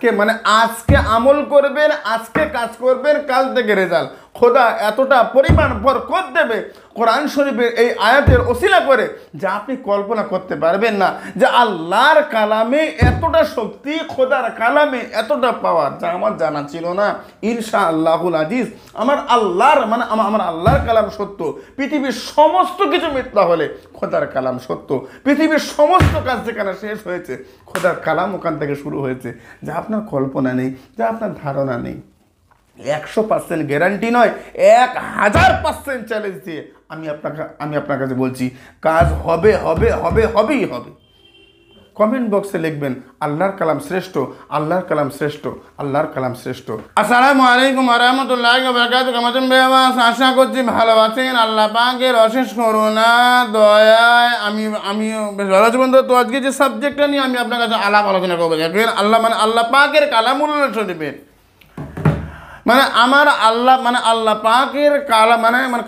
কে মানে আজকে আমল করবেন, আজকে কাজ করবেন, কাল থেকে রেজাল্ট। খোদা এতটা পরিমাণ বরকত দেবে কোরআন শরীফের এই আয়াতের ওসিলা করে, যা আপনি কল্পনা করতে পারবেন না। যে আল্লাহর কালামে এতটা শক্তি, খোদার কালামে এতটা পাওয়ার, যা আমার জানা ছিল না। ইনশাআল্লাহুল আজিজ, আমার আল্লাহর কালাম সত্য। পৃথিবীর সমস্ত কিছু মিথ্যা হলে খোদার কালাম সত্য। পৃথিবীর সমস্ত কাজ যেখানে শেষ হয়েছে, খোদার কালাম ওখান থেকে শুরু হয়েছে। যা আপনার কল্পনা নেই, যা আপনার ধারণা নেই। 100% গ্যারান্টি নয়, 1000% চ্যালেঞ্জ দিয়ে আমি আপনার কাছে বলছি, কাজ হবে হবে হবে হবেই হবে। কমেন্ট বক্সে লিখবেন আল্লাহর কালাম শ্রেষ্ঠ, আল্লাহর কালাম শ্রেষ্ঠ, আল্লাহর কালাম শ্রেষ্ঠ। আসসালামু আলাইকুম ওয়া রাহমাতুল্লাহি ওয়া বারাকাতুহু। কেমন আছেন ভাইয়া? আশা করছি ভালো আছেন। আল্লাহ পাকের অশেষ করুণা দয়ায় আমিও বেশ ভালো আছি বন্ধু। তো আজকে যে সাবজেক্টটা নিয়ে আমি আপনার কাছে আলোচনা করবো, দেখেন আল্লাহ পাকের কালামুল্লাহ শরীফের আল্লাহ পাকের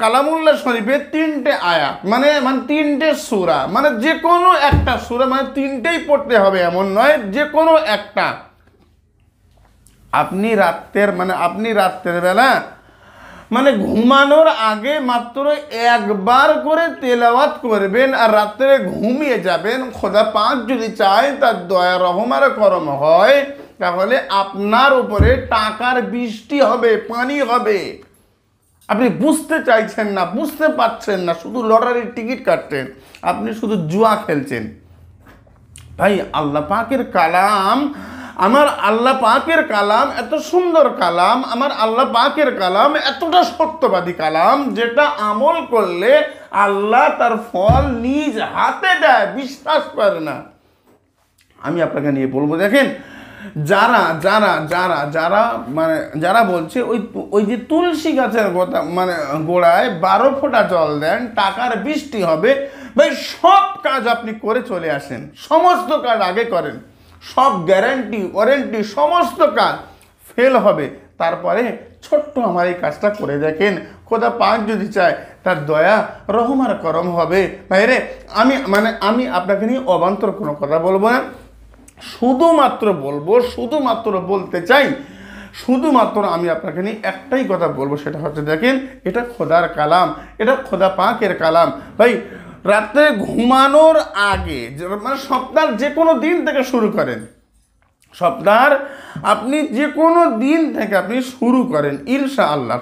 কালামুল্লাহ শরীফের 3টে আয়াত, মানে 3টে সূরা, যে কোনো একটা সূরা, তিনটেই পড়তে হবে এমন নয়, যে কোনো একটা। আপনি রাত্রের বেলা ঘুমানোর আগে মাত্র একবার করে তেলাওয়াত করবেন, আর রাত্রে ঘুমিয়ে যাবেন। খোদা পাক যদি চায়, তার দয়া রহম আর করম হয়, তাহলে আপনার উপরে টাকার বৃষ্টি হবে, পানি হবে। আপনি বুঝতে চাইছেন না, বুঝতে পারছেন না, শুধু লটারির টিকিট কাটছেন, আপনি শুধু জুয়া খেলছেন। ভাই, আল্লাহ পাকের কালাম, আমার আল্লাহ পাকের কালাম এত সুন্দর কালাম, আমার আল্লাহ পাকের কালাম এতটা সত্যবাদী কালাম, যেটা আমল করলে আল্লাহ তার ফল নিজ হাতে দেয়, বিশ্বাস করে না। আমি আপনাকে নিয়ে বলবো, দেখেন, যারা বলছে ওই যে তুলসী গাছের গোড়ায় 12 ফোঁটা জল দেন, টাকার বৃষ্টি হবে। ভাই, সব কাজ আপনি করে চলে আসেন, সমস্ত কাজ আগে করেন, সব গ্যারান্টি ওয়ারেন্টি সমস্ত কাজ ফেল হবে। তারপরে ছোট্ট আমার এই কাজটা করে দেখেন, খোদা পাক যদি চায়, তার দয়া রহম আর করম হবে। ভাইরে, আমি আপনাকে নিয়ে অবান্তর কোনো কথা বলবো না, শুধুমাত্র বলতে চাই, শুধুমাত্র আমি আপনাকে নিয়ে একটাই কথা বলবো, সেটা হচ্ছে, দেখেন, এটা খোদার কালাম, এটা খোদা পাকের কালাম। ভাই, রাত্রে ঘুমানোর আগে, সপ্তাহের যে কোনো দিন থেকে শুরু করেন, আপনি যে কোনো দিন থেকে আপনি শুরু করেন, ইনশাআল্লাহ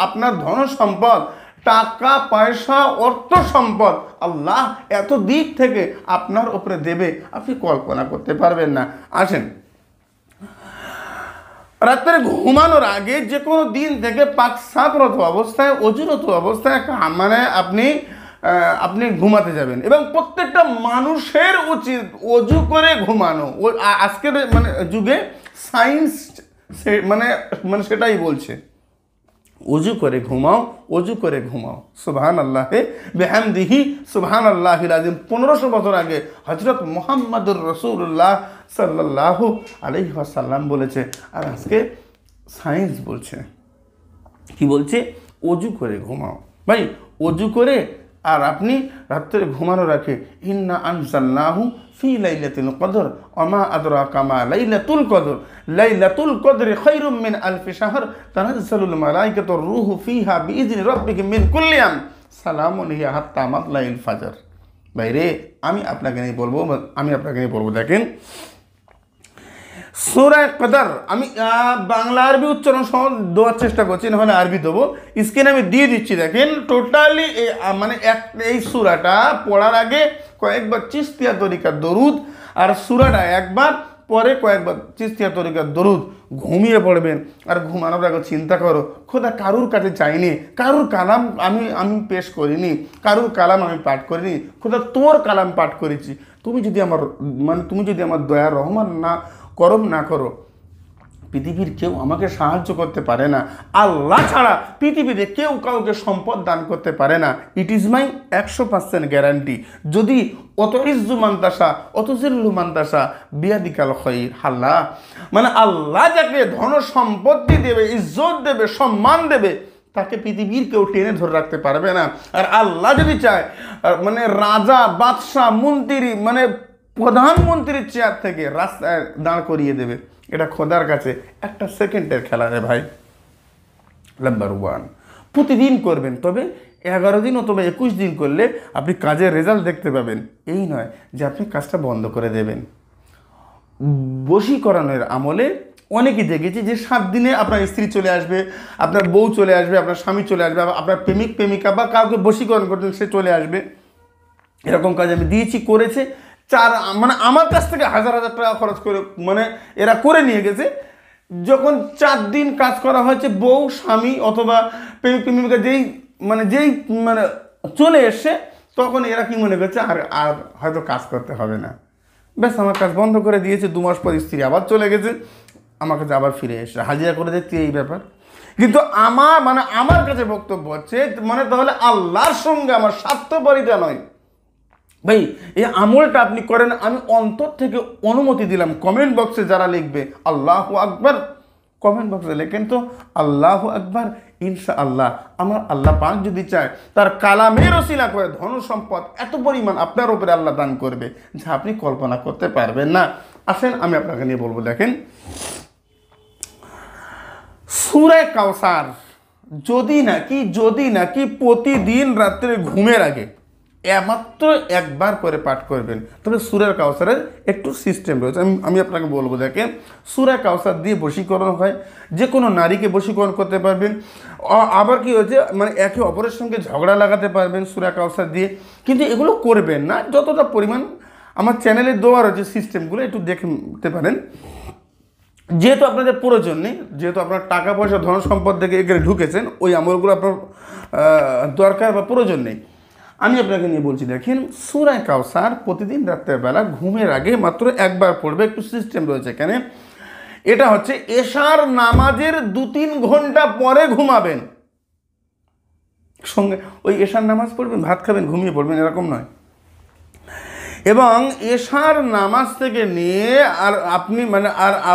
আপনার ধন সম্পদ, টাকা পয়সা, অর্থ সম্পদ আল্লাহ এত দিক থেকে আপনার উপরে দেবে, আপনি কল্পনা করতে পারবেন না। আসেন, রাত্রে ঘুমানোর আগে যে কোনো দিন থেকে পাক সাফরত অবস্থায়, অজুরত অবস্থায় আপনি ঘুমাতে যাবেন, এবং প্রত্যেকটা মানুষের উচিত অজু করে ঘুমানো। আজকের যুগে সায়েন্স সেটাই বলছে, অজু করে ঘুমাও, অজু করে ঘুমাও। সুবহানাল্লাহি বিহামদিহি সুবহানাল্লাহিল আযীম। 1500 বছর আগে হযরত মুহাম্মদুর রাসূলুল্লাহ সাল্লাল্লাহু আলাইহি ওয়াসাল্লাম বলেছে, আর আজকে সায়েন্স বলছে। কি বলছে? অজু করে ঘুমাও। ভাই, অজু করে আর আপনি রাত্রে ঘুমানোর আগে, ইন্না আনজালনাহু ফি লাইলাতুল কদর ওয়া মা আদরাকা মা লাইলাতুল কদর লাইলাতুল কদরি খায়রুম মিন আলফি শাহর তানাজ্জালুল মালায়েকাতু রূহু ফিহা বিইذনি রাব্বিকা মিন কুল্লি আম সালামুন হিয়া হাত্তা মাতলাইল ফাজর। ভাইরে, আমি আপনাকে নিয়ে বলবো, দেখেন, সূরা কদর, আমি বাংলা আরবি উচ্চারণ সহ দেওয়ার চেষ্টা করছি, নাহলে আরবি দেবো, স্ক্রিনে আমি দিয়ে দিচ্ছি। দেখেন, টোটালি এই সূরাটা পড়ার আগে কয়েকবার চিশতিয়া তরিকার দরুদ, আর সূরাটা একবার পরে কয়েকবার চিশতিয়া তরিকার দরুদ ঘুমিয়ে পড়বেন। আর ঘুমানোর আগে চিন্তা করো, খোদা কারুর কাছে চাইনি, কারুর কালাম আমি পেশ করিনি, কারুর কালাম আমি পাঠ করিনি, খোদা তোর কালাম পাঠ করেছি। তুমি যদি আমার দয়া রহমান করম না করো, পৃথিবীর কেউ আমাকে সাহায্য করতে পারে না। আল্লাহ ছাড়া পৃথিবীতে কেউ কাউকে সম্পদ দান করতে পারে না। It is my 100% guarantee. যদি অত ইজ্জু মান্তাসা, অত জিল্লু মান্তাসা বিয়াদিকাল খৈর, আল্লাহ যাকে ধন সম্পত্তি দেবে, ইজ্জত দেবে, সম্মান দেবে, তাকে পৃথিবীর কেউ টেনে ধরে রাখতে পারবে না। আর আল্লাহ যদি চায়, রাজা, বাদশাহ, মন্ত্রী, প্রধানমন্ত্রীর চেয়ার থেকে রাস্তায় দাঁড় করিয়ে দেবে। এটা খোদার কাছে একটা সেকেন্ডের খেলা রে ভাই। নাম্বার 1, প্রতিদিন করবেন, তবে 11 দিন অথবা 21 দিন করলে আপনি কাজের রেজাল্ট দেখতে পাবেন। এই নয় যে আপনি কাজটা বন্ধ করে দেবেন। বশীকরণের আমলে অনেকেই দেখেছি যে 7 দিনে আপনার স্ত্রী চলে আসবে, আপনার বউ চলে আসবে, আপনার স্বামী চলে আসবে, আপনার প্রেমিক প্রেমিকা বা কাউকে বশীকরণ করতেন সে চলে আসবে। এরকম কাজ আমি দিয়েছি, করেছে। মানে আমার কাছ থেকে হাজার হাজার টাকা খরচ করে মানে এরা করে নিয়ে গেছে। যখন 4 দিন কাজ করা হয়েছে, বউ স্বামী অথবা প্রেমিক প্রেমিকা যেই মানে চলে এসছে, তখন এরা কি মনে করছে আর হয়তো কাজ করতে হবে না, ব্যাস আমার কাজ বন্ধ করে দিয়েছে। 2 মাস পর স্ত্রী আবার চলে গেছে, আমার কাছে আবার ফিরে এসে হাজিরা করে দেখতে এই ব্যাপার। কিন্তু আমার কাছে বক্তব্য হচ্ছে তাহলে আল্লাহর সঙ্গে আমার স্বার্থপরিতা নয় ভাই। এই আমলটা আপনি করেন, আমি অন্তর থেকে অনুমতি দিলাম। কমেন্ট বক্সে যারা লিখবে আল্লাহু আকবার, কমেন্ট বক্সে লেখেন তো আল্লাহু আকবার। ইনশাআল্লাহ আমার আল্লাহ পাক যদি চায় তার কালামের ওসিলা করে ধন সম্পদ এত পরিমাণ আপনার উপরে আল্লাহ দান করবে যা আপনি কল্পনা করতে পারবেন না। আসেন আমি আপনাকে নিয়ে বলবো, দেখেন সূরা কাউসার যদি নাকি প্রতিদিন রাত্রে ঘুমের আগে মাত্র একবার করে পাঠ করবেন, তবে সূরা কাউসারের একটু সিস্টেম রয়েছে, আমি আপনাকে বলবো। দেখেন সূরা কাউসার দিয়ে বশীকরণ হয়, যে কোনো নারীকে বশীকরণ করতে পারবেন। আবার কি হয়েছে একে অপরের সঙ্গে ঝগড়া লাগাতে পারবেন সূরা কাউসার দিয়ে। কিন্তু এগুলো করবেন না, যতটা পরিমাণ আমার চ্যানেলে দেওয়া রয়েছে সিস্টেমগুলো একটু দেখতে পারেন। যেহেতু আপনাদের প্রয়োজন নেই, যেহেতু আপনার টাকা পয়সা ধন সম্পদ থেকে এখানে ঢুকেছেন, ওই আমলগুলো আপনার দরকার বা প্রয়োজন নেই। আমি আপনাকে নিয়ে বলছি, দেখেন সূরা কাউসার প্রতিদিন রাত্রের বেলা ঘুমের আগে মাত্র একবার পড়বে। একটু সিস্টেম রয়েছে এখানে। এটা হচ্ছে এশার নামাজের 2-3 ঘন্টা পরে ঘুমাবেন, সঙ্গে ওই এশার নামাজ পড়বেন, ভাত খাবেন, ঘুমিয়ে পড়বেন, এরকম নয়। এবং এশার নামাজ থেকে নিয়ে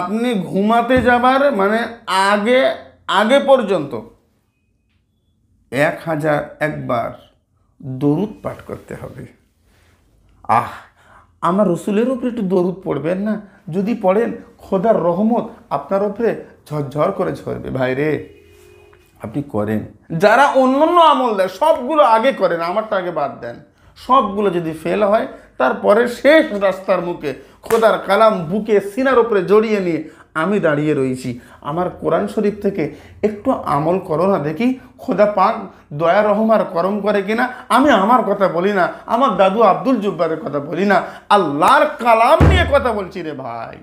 আপনি ঘুমাতে যাবার আগে পর্যন্ত 1001 বার দরুদ পাঠ করতে হবে। আমার রসুলের উপরে একটু দরুদ পড়বেন না? যদি পড়েন খোদার রহমত আপনার উপরে ঝরঝর করে ঝরবে। ভাই রে, আপনি করেন। যারা অন্য আমল দেয় সবগুলো আগে করেন, আমারটা আগে বাদ দেন। সবগুলো যদি ফেল হয়, তারপরে শেষ রাস্তার মুখে খোদার কালাম বুকে সিনার উপরে জড়িয়ে নিয়ে আমি দাঁড়িয়ে রয়েছি। আমার কোরআন শরীফ থেকে একটু আমল করো না দেখি, খোদা পাক দয়া রহম আর করম করে কিনা। আমি আমার কথা বলি না, আমার দাদু আব্দুল জব্বারের কথা বলি না, আল্লাহর কালাম নিয়ে কথা বলছি রে ভাই।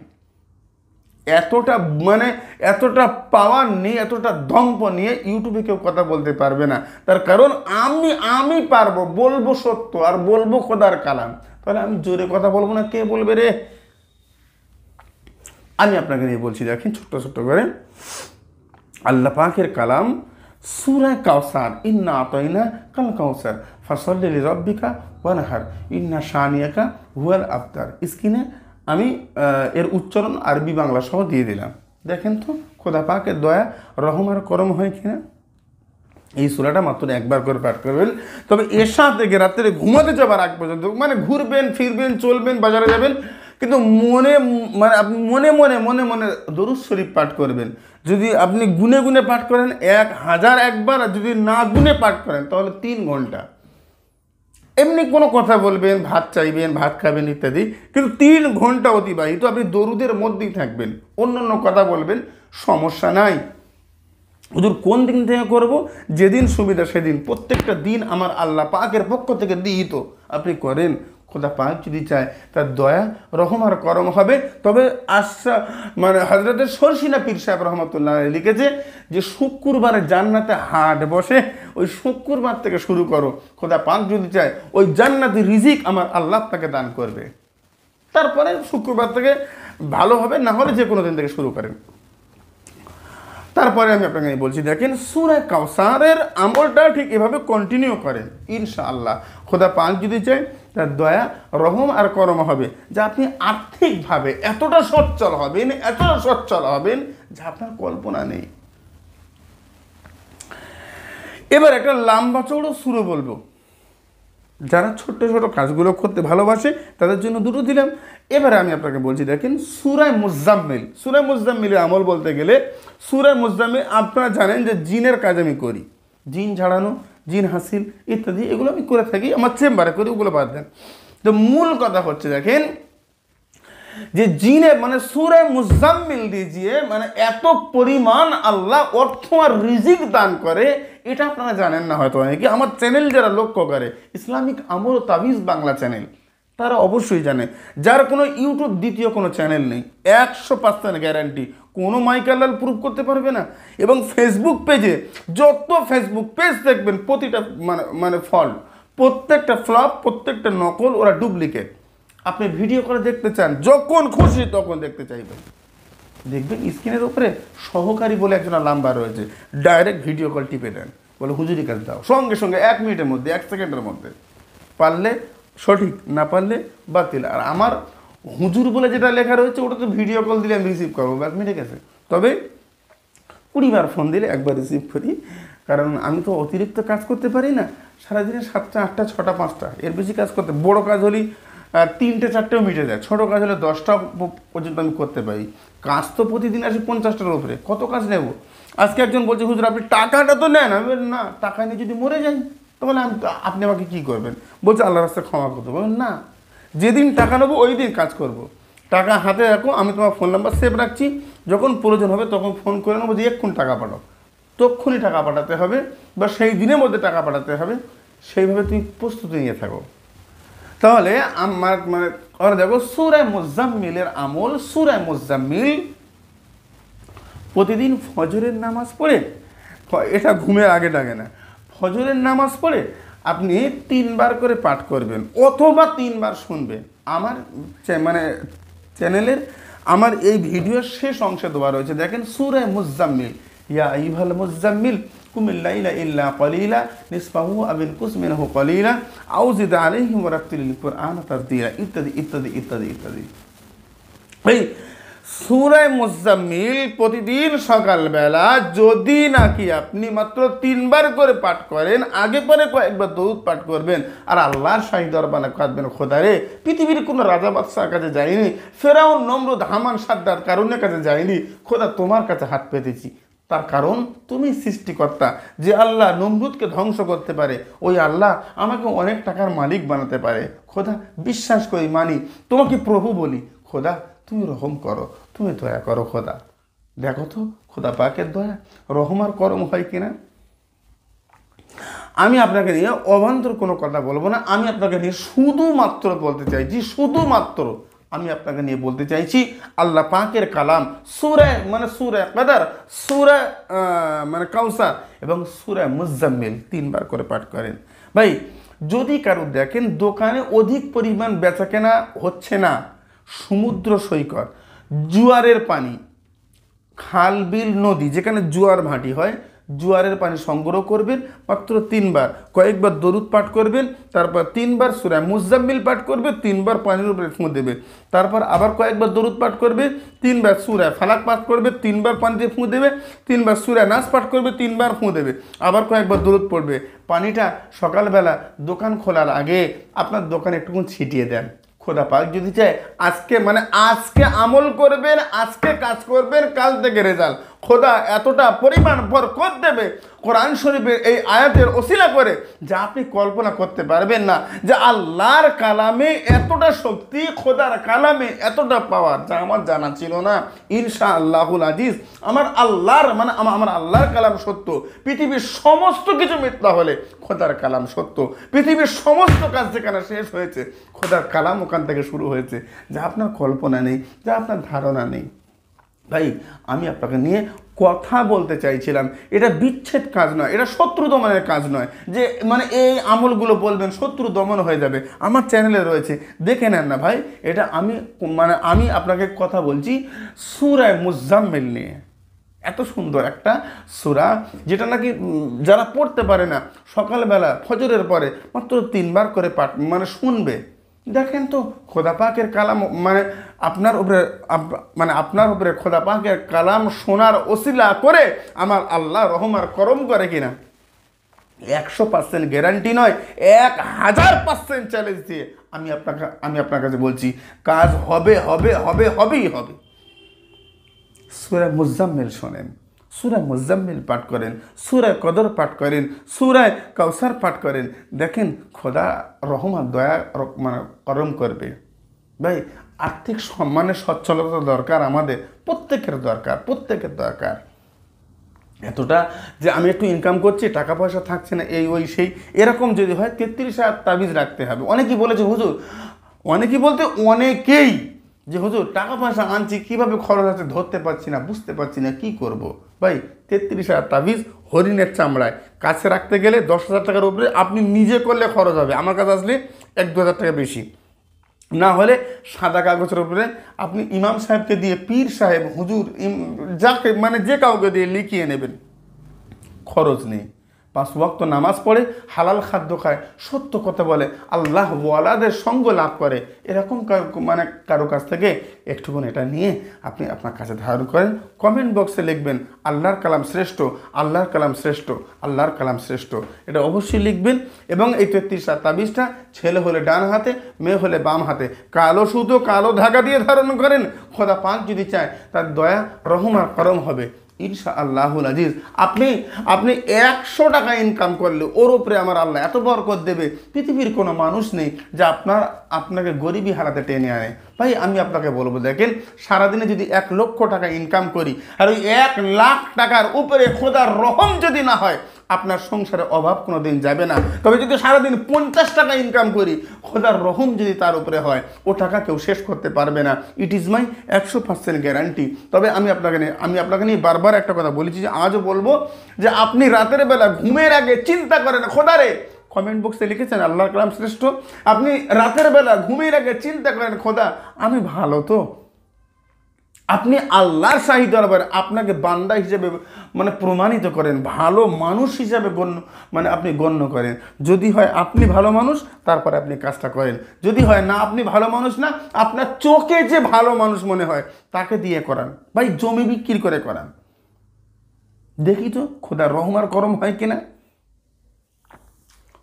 এতটা পাওয়ার নিয়ে, এতটা দম্প নিয়ে ইউটিউবে কেউ কথা বলতে পারবে না। তার কারণ আমি পারবো, বলবো সত্য আর বলবো খোদার কালাম। তাহলে আমি জোরে কথা বলবো না, কে বলবে রে? আমি আপনাকে নিয়ে বলছি, দেখেন ছোট্ট ছোট্ট করে আল্লাহ পাকের কালাম সূরা কাউসার, ইন্না আতাইনা কাল কাউসার ফাসাল্লি লিরাব্বিকা ওয়ানহার ইন্না শানিয়াকা হুয়াল আবতার। স্ক্রিনে আমি এর উচ্চারণ আরবি বাংলা সহ দিয়ে দিলাম। দেখেন তো খোদা পাকের দয়া রহম আর করম হয় কিনা। এই সূরাটা মাত্র একবার করে পাঠ করবেন। তবে এশা থেকে রাত্রে ঘুমাতে যাবার আগ পর্যন্ত ঘুরবেন ফিরবেন, চলবেন, বাজারে যাবেন, কিন্তু মনে মনে দরুদ শরীফ পাঠ করবেন। যদি আপনি গুনে গুনে পাঠ করেন 1001 বার, আর যদি না গুনে পাঠ করেন তাহলে 3 ঘন্টা। এমনি কোনো কথা বলবেন, ভাত চাইবেন, ভাত খাবেন ইত্যাদি, কিন্তু 3 ঘন্টা অতিবাহিত আপনি দরুদের মধ্যেই থাকবেন, অন্য কথা বলবেন, সমস্যা নাই। হুজুর কোন দিন থেকে করব? যেদিন সুবিধা সেদিন। প্রত্যেকটা দিন আমার আল্লাহ পাকের পক্ষ থেকে দিহিত, আপনি করেন। খোদা পাক যদি চায় তার দয়া রহম আর করম হবে। তবে হযরতের শর্ষিনা পীর সাহেব রহমতুল্লাহ লিখেছে যে শুক্রবারে জান্নাতে হাট বসে, ওই শুক্রবার থেকে শুরু করো। খোদা পাক যদি চায় ওই জান্নাতি রিজিক আমার আল্লাহ তাকে দান করবে। তারপরে শুক্রবার থেকে ভালো হবে, না হলে যে কোনো দিন থেকে শুরু করেন। তারপরে আমি আপনাকে বলছি, দেখেন সূরা কাউসারের আমলটা ঠিক এভাবে কন্টিনিউ করেন, ইনশাআল্লাহ খোদা পাক যদি চায় তার দয়া রহম আর করম হবে, যা আপনি আর্থিকভাবে এতটা সচ্ছল হবেন যা আপনার কল্পনা নেই। এবার একটা লম্বা চৌড়ো সূরা বলবো, যারা ছোট্ট ছোট কাজগুলো করতে ভালোবাসে তাদের জন্য দুটো দিলাম। এবারে আমি আপনাকে বলছি, দেখেন সূরা মুজাম্মিল। সূরা মুজাম্মিলের আমল বলতে গেলে, সূরা মুজাম্মিল আপনারা জানেন যে জিনের কাজ আমি করি, জিন ঝাড়ানো, জিন হাসিল ইত্যাদি, এগুলো আমি করে থাকি, আমার চেম্বারে করি, ওগুলো বাদ দেন। তো মূল কথা হচ্ছে দেখেন যে জিনে মানে সূরা মুজাম্মিল দিয়ে মানে এত পরিমাণ আল্লাহ অর্থ আর রিজিক দান করে, এটা আপনারা জানেন না হয়তো অনেকে। আমার চ্যানেল যারা লক্ষ্য করে, ইসলামিক আমল ও তাবিজ বাংলা চ্যানেল, তারা অবশ্যই জানে, যার কোনো ইউটিউব দ্বিতীয় কোনো চ্যানেল নেই, 100% গ্যারান্টি, কোনো মাইকালাল প্রুফ করতে পারবে না। এবং ফেসবুক পেজে যত ফেসবুক পেজ দেখবেন প্রতিটা মানে ফল্ট, প্রত্যেকটা ফ্লপ, প্রত্যেকটা নকল, ওরা ডুপ্লিকেট। আপনি ভিডিও করে দেখতে চান, যখন খুশি তখন দেখতে চাইবেন, দেখবেন স্ক্রিনের উপরে সহকারী বলে একজন নাম্বার রয়েছে, ডাইরেক্ট ভিডিও কল টিপে দেন, বলে হুজুরি কাজ দাও, সঙ্গে সঙ্গে 1 মিনিটের মধ্যে, 1 সেকেন্ডের মধ্যে, পারলে সঠিক, না পারলে বাতিল। আর আমার হুজুর বলে যেটা লেখা রয়েছে ওটা তো ভিডিও কল দিলে আমি রিসিভ করবো, ব্যাস মিটে গেছে। তবে 20 বার ফোন দিলে একবার রিসিভ করি, কারণ আমি তো অতিরিক্ত কাজ করতে পারি না, সারাদিনে 7টা 8টা 6টা 5টা, এর বেশি কাজ করতে, বড় কাজ হলেই 3টে 4টেও মিটে যায়, ছোটো কাজ হলে 10টা পর্যন্ত আমি করতে পারি। কাজ তো প্রতিদিন আসে 50টার উপরে, কত কাজ নেব? আজকে একজন বলছে হুজুর আপনি টাকাটা তো নেন, আমি বলি না, টাকা নিয়ে যদি মরে যাই তাহলে আপনি আমাকে কী করবেন? বলছে আল্লাহর রাস্তায় ক্ষমা করতে বলবেন না, যেদিন টাকা নেবো ওই দিন কাজ করব। টাকা হাতে রাখো, আমি তোমার ফোন নাম্বার সেভ রাখছি, যখন প্রয়োজন হবে তখন ফোন করে নেবো যে এক্ষুনি টাকা পাঠাও, তক্ষুনি টাকা পাঠাতে হবে, বা সেই দিনের মধ্যে টাকা পাঠাতে হবে, সেইভাবে তুমি প্রস্তুতি নিয়ে থাকো। তাহলে আমার দেখো সূরা মুজাম্মিলের আমল, সূরা মুজাম্মিল প্রতিদিন ফজরের নামাজ পড়ে, এটা ঘুমের আগে ডাকে না, ফজরের নামাজ পড়ে আপনি 3 বার করে পাঠ করবেন, অথবা 3 বার শুনবেন। আমার চ্যানেলের আমার এই ভিডিওর শেষ অংশে দেওয়া রয়েছে, দেখেন সূরা মুজাম্মিল, ইয়া আইয়ুহাল মুজাম্মিল কুমিল লাইলা ইল্লা কলিলা নিসফাহু আও ইনকুস মিনহু কলিলা আও জিদ আলাইহি ওয়া রাত্তিলিল কুরআনা তারতিলা, ইত্যাদি ইত্যাদি ইত্যাদি ইত্যাদি। এই সূরা মুজাম্মিল প্রতিদিন সকালবেলা যদি নাকি আপনি মাত্র 3 বার করে পাঠ করেন, আগে পরে কয়েকবার দরুদ পাঠ করবেন, আর আল্লাহর শাহী দরবারে কাঁদবেন, খোদারে পৃথিবীর কোনো রাজা বাদশার কাছে যায়নি, ফেরাউন নমরুদ হামান সাদ্দার কারণের কাছে যায়নি, খোদা তোমার কাছে হাত পেতেছি, তার কারণ তুমি সৃষ্টিকর্তা, যে আল্লাহ নমরুদকে ধ্বংস করতে পারে, ওই আল্লাহ আমাকে অনেক টাকার মালিক বানাতে পারে, খোদা বিশ্বাস করি, মানি, তোমাকে প্রভু বলি, খোদা তুমি রহম করো, তুমি দয়া করো খোদা। দেখো তো খোদা পাকের দয়া, রহম আর করম হয় কিনা। আমি আপনাকে নিয়ে অবান্তর কোনো কথা বলবো না, আমি আপনাকে নিয়ে শুধুমাত্র বলতে চাইছি, শুধুমাত্র আমি আপনাকে নিয়ে বলতে চাইছি আল্লাহ পাকের কালাম, সূরা কদর, সূরা কাউসার এবং সূরা মুজাম্মিল 3 বার করে পাঠ করেন। ভাই যদি কারো দেখেন দোকানে অধিক পরিমাণ বেচাকেনা হচ্ছে না, সমুদ্র সৈকত, জোয়ারের পানি, খাল বিল নদী যেখানে জোয়ার ভাটি হয়, জোয়ারের পানি সংগ্রহ করবেন, মাত্র 3 বার কয়েকবার দরুদ পাঠ করবেন, তারপর 3 বার সূরা মুজাম্মিল পাঠ করবে, 3 বার পানির উপরে ফুঁ দেবে, তারপর আবার কয়েকবার দরুদ পাঠ করবে, 3 বার সূরা ফালাক পাঠ করবে, 3 বার পানিতে ফুঁ দেবে, 3 বার সূরা নাস পাঠ করবে, 3 বার ফুঁ দেবে, আবার কয়েকবার দরুদ পড়বে। পানিটা সকালবেলা দোকান খোলার আগে আপনার দোকানে একটুকুন ছিটিয়ে দেন। খোদা পাক যদি চায় আজকে আমল করবেন, আজকে কাজ করবেন, কাল থেকে রেজাল্ট, খোদা এতটা পরিমাণ বরকত দেবে কোরআন শরীফের এই আয়াতের ওসিলা করে, যা আপনি কল্পনা করতে পারবেন না। যে আল্লাহর কালামে এতটা শক্তি, খোদার কালামে এতটা পাওয়ার, যা আমার জানা ছিল না। ইনশাআল্লাহুল আজিজ, আমার আল্লাহর কালাম সত্য, পৃথিবীর সমস্ত কিছু মিথ্যা হলে খোদার কালাম সত্য। পৃথিবীর সমস্ত কাজ যেখানে শেষ হয়েছে, খোদার কালাম ওখান থেকে শুরু হয়েছে, যা আপনার কল্পনা নেই, যা আপনার ধারণা নেই। ভাই আমি আপনাকে নিয়ে কথা বলতে চাইছিলাম, এটা বিচ্ছেদ কাজ নয়, এটা শত্রু দমনের কাজ নয়, যে এই আমলগুলো বলবেন শত্রু দমন হয়ে যাবে। আমার চ্যানেলে রয়েছে, দেখে নেন না ভাই। এটা আমি আপনাকে কথা বলছি সূরা মুজাম্মিল নিয়ে। এত সুন্দর একটা সূরা, যেটা নাকি যারা পড়তে পারে না, সকালবেলা ফজরের পরে মাত্র 3 বার করে পাঠ শুনবে। দেখেন তো খোদা পাকের কালাম আপনার উপরে খোদা পাকের কালাম শোনার ওসিলা করে আমার আল্লাহ রহম আর করম করে কিনা। 100% গ্যারান্টি নয়, 1000% চ্যালেঞ্জ দিয়ে আমি আপনার কাছে বলছি, কাজ হবে হবে হবে হবেই হবে। সূরা মুজাম্মিল শোনেন, সূরা মুজাম্মিল পাঠ করেন, সূরা কদর পাঠ করেন, সূরা কাউসার পাঠ করেন, দেখেন খোদা রহমত দয়া মানে করম করবে। ভাই আর্থিক সম্মানের সচ্ছলতা দরকার, আমাদের প্রত্যেকের দরকার। এতটা যে আমি একটু ইনকাম করছি, টাকা পয়সা থাকছে না, এই ওই সেই এরকম যদি হয় 33,000 তাবিজ রাখতে হবে। অনেকেই বলেছে হুজুর, অনেকেই যে হুজুর টাকা পয়সা আনছি, কীভাবে খরচ আছে ধরতে পারছি না, বুঝতে পারছি না, কি করব। ভাই 33,000 তাবিজ হরিণের চামড়ায় কাছে রাখতে গেলে 10,000 টাকার উপরে আপনি নিজে করলে খরচ হবে, আমার কাছে আসলে 1-2 হাজার টাকা বেশি। না হলে সাদা কাগজের উপরে আপনি ইমাম সাহেবকে দিয়ে, পীর সাহেব, হুজুর, যাকে মানে যে কাউকে দিয়ে লিখিয়ে নেবেন, খরচ নেই। 5 ওয়াক্ত নামাজ পড়ে, হালাল খাদ্য খায়, সত্য কথা বলে, আল্লাহ ওয়ালাদের সঙ্গ লাভ করে, এরকম মানে কারো কাছ থেকে একটুকুন এটা নিয়ে আপনি আপনার কাছে ধারণ করেন। কমেন্ট বক্সে লিখবেন আল্লাহর কালাম শ্রেষ্ঠ, আল্লাহর কালাম শ্রেষ্ঠ, আল্লাহর কালাম শ্রেষ্ঠ, এটা অবশ্যই লিখবেন। এবং এই 33 তাবিজটা ছেলে হলে ডান হাতে, মেয়ে হলে বাম হাতে, কালো সুতো কালো ধাগা দিয়ে ধারণ করেন। খোদা পাক যদি চায় তার দয়া রহম আর করম হবে ইনশাআল্লাহুল আজিজ। আপনি 100 টাকা ইনকাম করলে ওর উপরে আমার আল্লাহ এত বরকত দেবে, পৃথিবীর কোনো মানুষ নেই যে আপনাকে গরিবী হারাতে টেনে আনে। ভাই আমি আপনাকে বলবো, দেখেন সারাদিনে যদি 1 লক্ষ টাকা ইনকাম করি, আর ওই 1 লাখ টাকার উপরে খোদার রহম যদি না হয়, আপনার সংসারে অভাব কোনো দিন যাবে না। তবে যদি সারাদিন 50 টাকা ইনকাম করি, খোদার রহম যদি তার উপরে হয়, ও টাকা কেউ শেষ করতে পারবে না। It is my 100% guarantee. তবে আমি আপনাকে নিয়ে বারবার একটা কথা বলেছি, যে আজও বলবো, যে আপনি রাতের বেলা ঘুমের আগে চিন্তা করেন, খোদারে, কমেন্ট বক্সে লিখেছেন আল্লাহর কালাম শ্রেষ্ঠ, আপনি রাতের বেলা ঘুমের আগে চিন্তা করেন, খোদা আমি ভালো তো। আপনি আল্লাহর শাহী দরবারে আপনাকে বান্দা হিসেবে মানে প্রমাণিত করেন, ভালো মানুষ হিসাবে আপনি গণ্য করেন। যদি হয় আপনি ভালো মানুষ, তারপরে আপনি কাজটা করেন। যদি হয় না আপনি ভালো মানুষ না, আপনার চোখে যে ভালো মানুষ মনে হয় তাকে দিয়ে করান। ভাই জমি বিক্রি করে করান, দেখি তো খোদা রহমার করম হয় কিনা।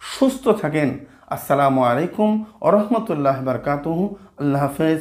সুস্থ থাকেন। আসসালামু আলাইকুম ওয়া রাহমাতুল্লাহি ওয়া বারাকাতুহু। আল্লাহ হাফেজ।